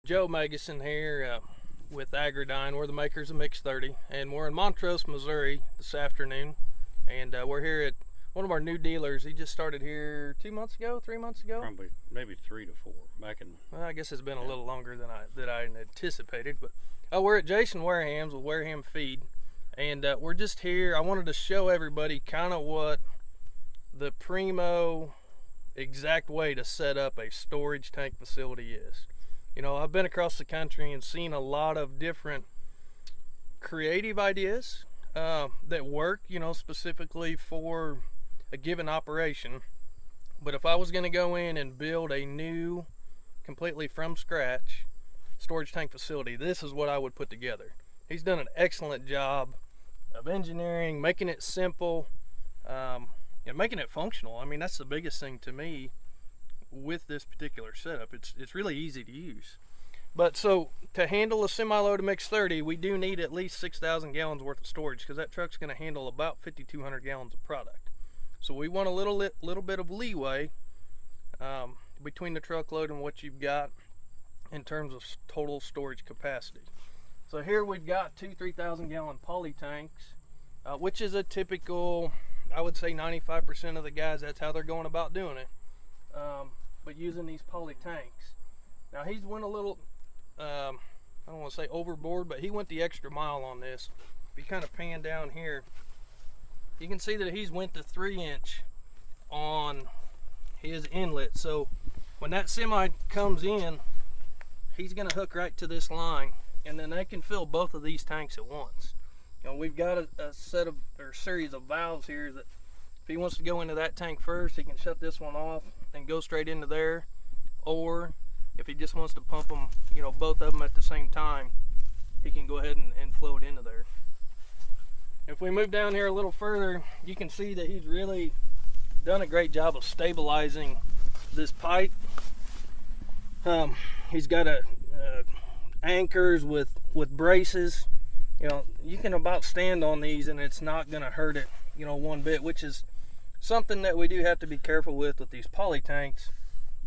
Joe Magnuson here with Agridyne. We're the makers of Mix 30, and we're in Montrose, Missouri this afternoon. And we're here at one of our new dealers. He just started here 2 months ago, 3 months ago. Probably maybe 3 to 4 back in. Well, I guess it's been a little longer than I anticipated. But we're at Jason Wareham's with Wareham Feed, and we're just here. I wanted to show everybody kind of what the primo exact way to set up a storage tank facility is. You know, I've been across the country and seen a lot of different creative ideas that work, you know, specifically for a given operation. But if I was going to go in and build a new, completely from scratch storage tank facility, this is what I would put together. He's done an excellent job of engineering, making it simple, and making it functional. I mean, that's the biggest thing to me with this particular setup. It's really easy to use. But so to handle a semi-load Mix 30, we do need at least 6,000 gallons worth of storage, because that truck's going to handle about 5,200 gallons of product. So we want a little bit of leeway between the truckload and what you've got in terms of total storage capacity. So here we've got two 3,000 gallon poly tanks, which is a typical, I would say 95% of the guys, that's how they're going about doing it. But using these poly tanks. Now he's went a little, I don't want to say overboard, but he went the extra mile on this. If you kind of pan down here, you can see that he's went to 3-inch on his inlet. So when that semi comes in, he's going to hook right to this line, and then they can fill both of these tanks at once. You know, we've got a set of, or series of valves here that if he wants to go into that tank first, he can shut this one off and go straight into there. Or if he just wants to pump them, you know, both of them at the same time, he can go ahead and flow it into there. If we move down here a little further, you can see that he's really done a great job of stabilizing this pipe. He's got anchors with braces. You know, you can about stand on these and it's not going to hurt it, you know, one bit, which is something that we do have to be careful with these poly tanks.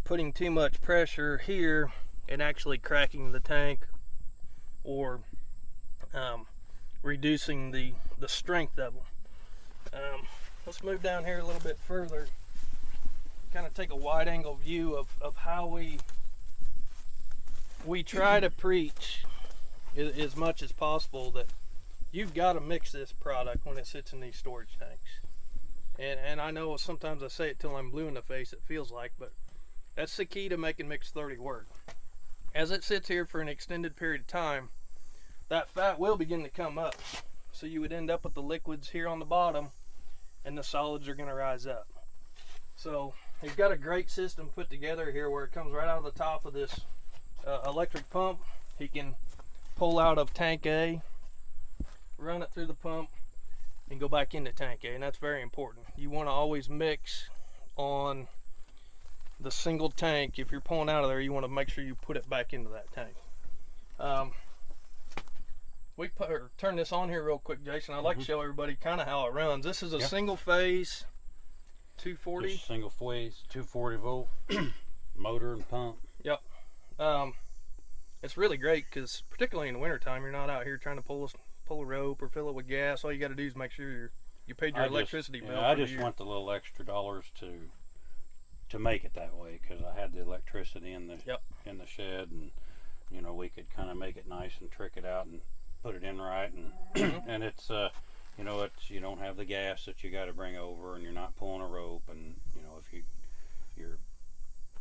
Putting too much pressure here and actually cracking the tank, or reducing the strength of them. Let's move down here a little bit further, kind of take a wide angle view of how we try to preach as much as possible that you've got to mix this product when it sits in these storage tanks. And I know sometimes I say it till I'm blue in the face, it feels like, but that's the key to making Mix 30 work. As it sits here for an extended period of time, that fat will begin to come up. So you would end up with the liquids here on the bottom, and the solids are going to rise up. So you've got a great system put together here where it comes right out of the top of this electric pump. He can pull out of tank A, run it through the pump, and go back into tank A, and that's very important. You want to always mix on the single tank. If you're pulling out of there, you want to make sure you put it back into that tank. Turn this on here real quick, Jason. I'd like to show everybody kind of how it runs. This is a single phase 240. Just single phase 240 volt motor and pump. Yep. It's really great because particularly in the wintertime, you're not out here trying to pull a rope or fill it with gas. All you got to do is make sure you paid your electricity bill. I just want the little extra dollars to make it that way, because I had the electricity in the shed, and you know, we could kind of make it nice and trick it out and put it in right, and and it's you know, it's, you don't have the gas that you got to bring over, and you're not pulling a rope, and you know, if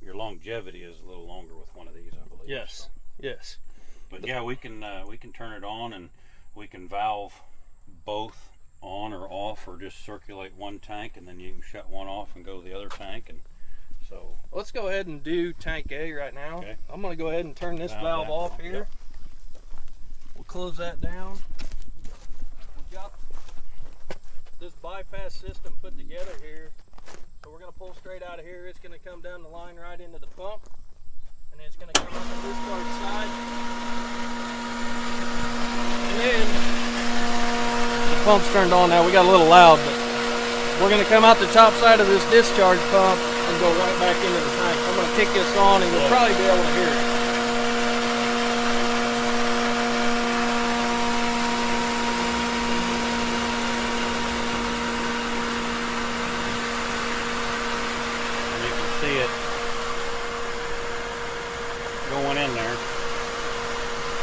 your longevity is a little longer with one of these, I believe. Yes. So. Yes. But yeah, we can turn it on, and we can valve both on or off, or just circulate one tank, and then you can shut one off and go to the other tank. And so let's go ahead and do tank A right now. Okay. I'm going to go ahead and turn this valve off here. Yep. We'll close that down. We've got this bypass system put together here. So we're going to pull straight out of here. It's going to come down the line right into the pump, and then it's going to come up the discharge side. And then the pump's turned on now. We got a little loud, but we're going to come out the top side of this discharge pump and go right back into the tank. I'm going to kick this on, and you'll probably be able to hear it. see it going in there.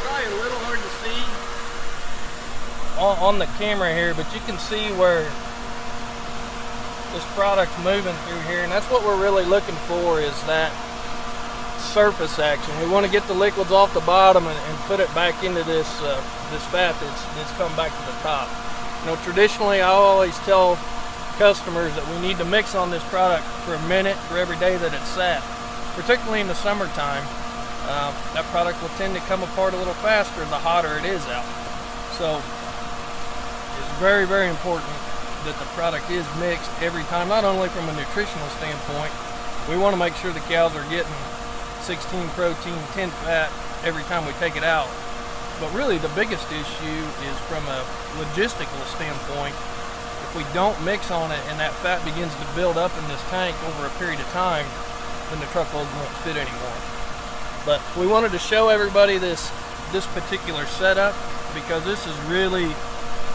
Probably a little hard to see on the camera here, but you can see where this product's moving through here, and that's what we're really looking for, is that surface action. We want to get the liquids off the bottom and put it back into this this fat that's come back to the top. You know, traditionally I always tell customers that we need to mix on this product for a minute for every day that it's sat. Particularly in the summertime, that product will tend to come apart a little faster the hotter it is out. So it's very, very important that the product is mixed every time, not only from a nutritional standpoint. We want to make sure the cows are getting 16 protein, 10 fat every time we take it out. But really the biggest issue is from a logistical standpoint. If we don't mix on it and that fat begins to build up in this tank over a period of time, then the truckloads won't fit anymore. But we wanted to show everybody this particular setup because this is really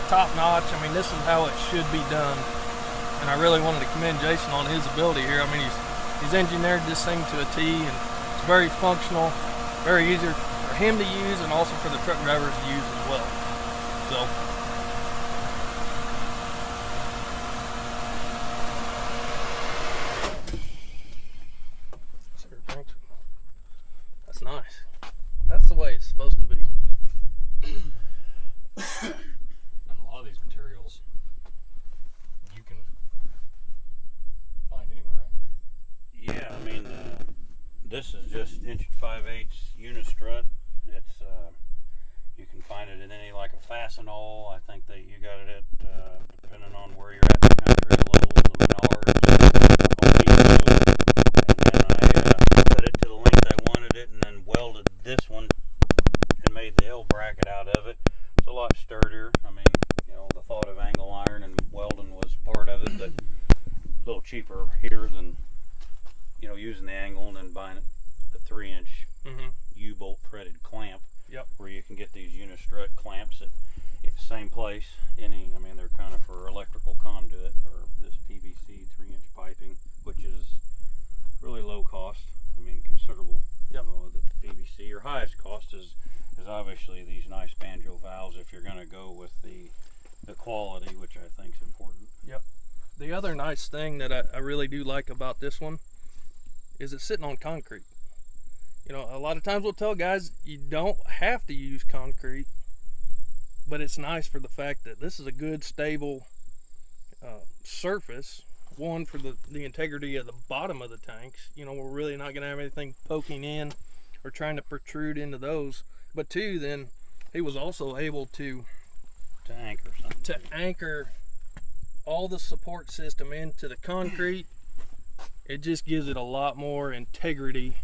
top notch. I mean, this is how it should be done, and I really wanted to commend Jason on his ability here. I mean, he's engineered this thing to a T, and it's very functional, very easy for him to use, and also for the truck drivers to use as well. So that's nice. That's the way it's supposed to be. And a lot of these materials you can find anywhere, right? Yeah, I mean, this is just 5/8" unistrut. It's you can find it in any, like a Fastenal. I think that you got it at depending on where you're at in the country, Lowe's, the Menards, Home Depot. And then I cut it to the length I wanted it, and then welded this one and made the L bracket out of it. It's a lot sturdier. I mean, you know, the thought of angle iron and welding was part of it, but a little cheaper here than, you know, using the angle and then buying a 3-inch U-bolt threaded clamp. Yep. Where you can get these unistrut clamps at the same place. I mean, they're kind of for electrical conduit, or this PVC 3-inch piping, which is really low cost. I mean, considerable. Yep. You know, the PVC, your highest cost is obviously these nice banjo valves if you're going to go with the quality, which I think is important. Yep. The other nice thing that I really do like about this one is it's sitting on concrete. You know, a lot of times we'll tell guys you don't have to use concrete, but it's nice for the fact that this is a good, stable surface. One, for the integrity of the bottom of the tanks. You know, we're really not going to have anything poking in or trying to protrude into those. But two, then he was also able to anchor something. To anchor all the support system into the concrete. It just gives it a lot more integrity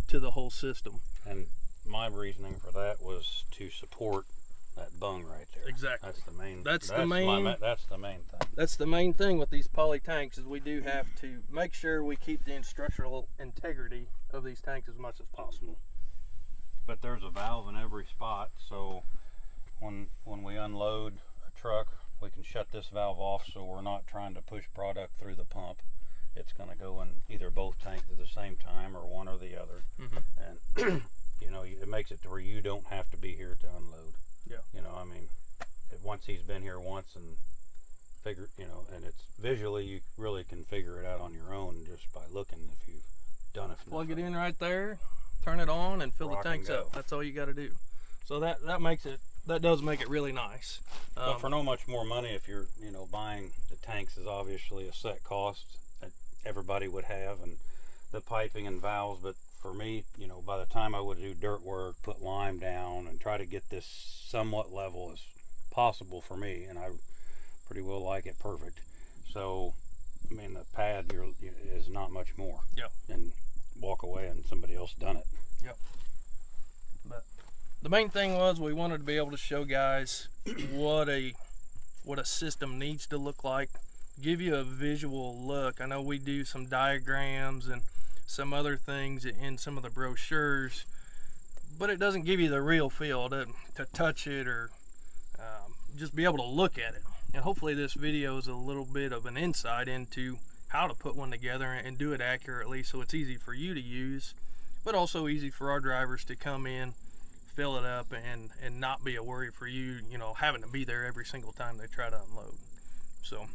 to the whole system. And my reasoning for that was to support that bung right there. Exactly. That's the main. That's the main thing. That's the main thing with these poly tanks, is we do have to make sure we keep the structural integrity of these tanks as much as possible. But there's a valve in every spot, so when we unload a truck, we can shut this valve off, so we're not trying to push product through the pump. It's going to go in either both tanks at the same time or one or the other. And you know, it makes it to where you don't have to be here to unload. Yeah. You know, I mean, once he's been here once and figured, you know, and it's visually, you really can figure it out on your own just by looking if you've done it. Plug it in right there, turn it on, and fill the tanks up. That's all you got to do. So that does make it really nice. But for no much more money, if you're, you know, buying the tanks is obviously a set cost that everybody would have, and the piping and valves. But for me, you know, by the time I would do dirt work, put lime down, and try to get this somewhat level as possible for me, and I pretty well like it perfect. So, I mean, the pad here is not much more. Yep. And walk away and somebody else done it. Yep. But the main thing was we wanted to be able to show guys what a system needs to look like, give you a visual look. I know we do some diagrams and some other things in some of the brochures, but it doesn't give you the real feel to touch it or just be able to look at it. And hopefully this video is a little bit of an insight into how to put one together and do it accurately, so it's easy for you to use, but also easy for our drivers to come in, fill it up, and not be a worry for you, you know, having to be there every single time they try to unload. So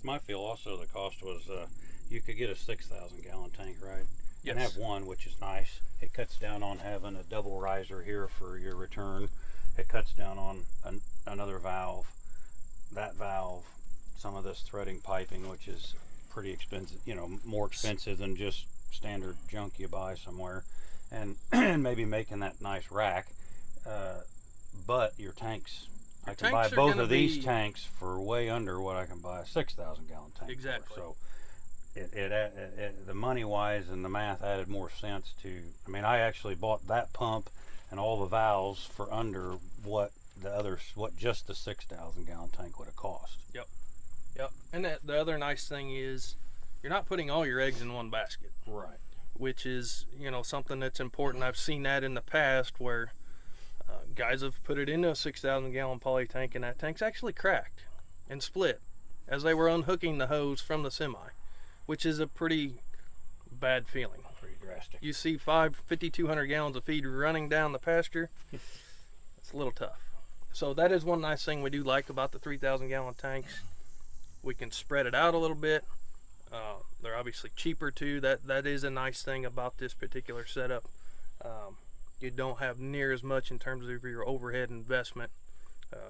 My feel also the cost was you could get a 6,000 gallon tank, right? yes, And have one, which is nice. It cuts down on having a double riser here for your return. It cuts down on another valve, that valve, some of this threading piping, which is pretty expensive, you know, more expensive than just standard junk you buy somewhere, and maybe making that nice rack. But your tanks, I can buy tanks are both gonna of these be- tanks for way under what I can buy a 6,000 gallon tank Exactly. for. So the money wise and the math added more sense to. I mean, I actually bought that pump and all the valves for under what just the 6,000 gallon tank would have cost. Yep. And the other nice thing is you're not putting all your eggs in one basket, Right. which is, you know, something that's important. I've seen that in the past where guys have put it into a 6,000 gallon poly tank, and that tank's actually cracked and split as they were unhooking the hose from the semi, which is a pretty bad feeling. Pretty drastic. You see 5,200 gallons of feed running down the pasture, it's a little tough. So that is one nice thing we do like about the 3,000 gallon tanks. We can spread it out a little bit. They're obviously cheaper too. That is a nice thing about this particular setup. You don't have near as much in terms of your overhead investment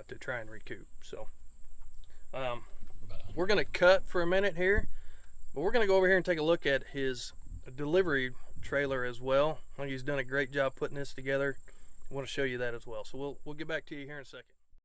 to try and recoup. So we're going to cut for a minute here, but we're going to go over here and take a look at his delivery trailer as well. I think he's done a great job putting this together. I want to show you that as well. So we'll get back to you here in a second.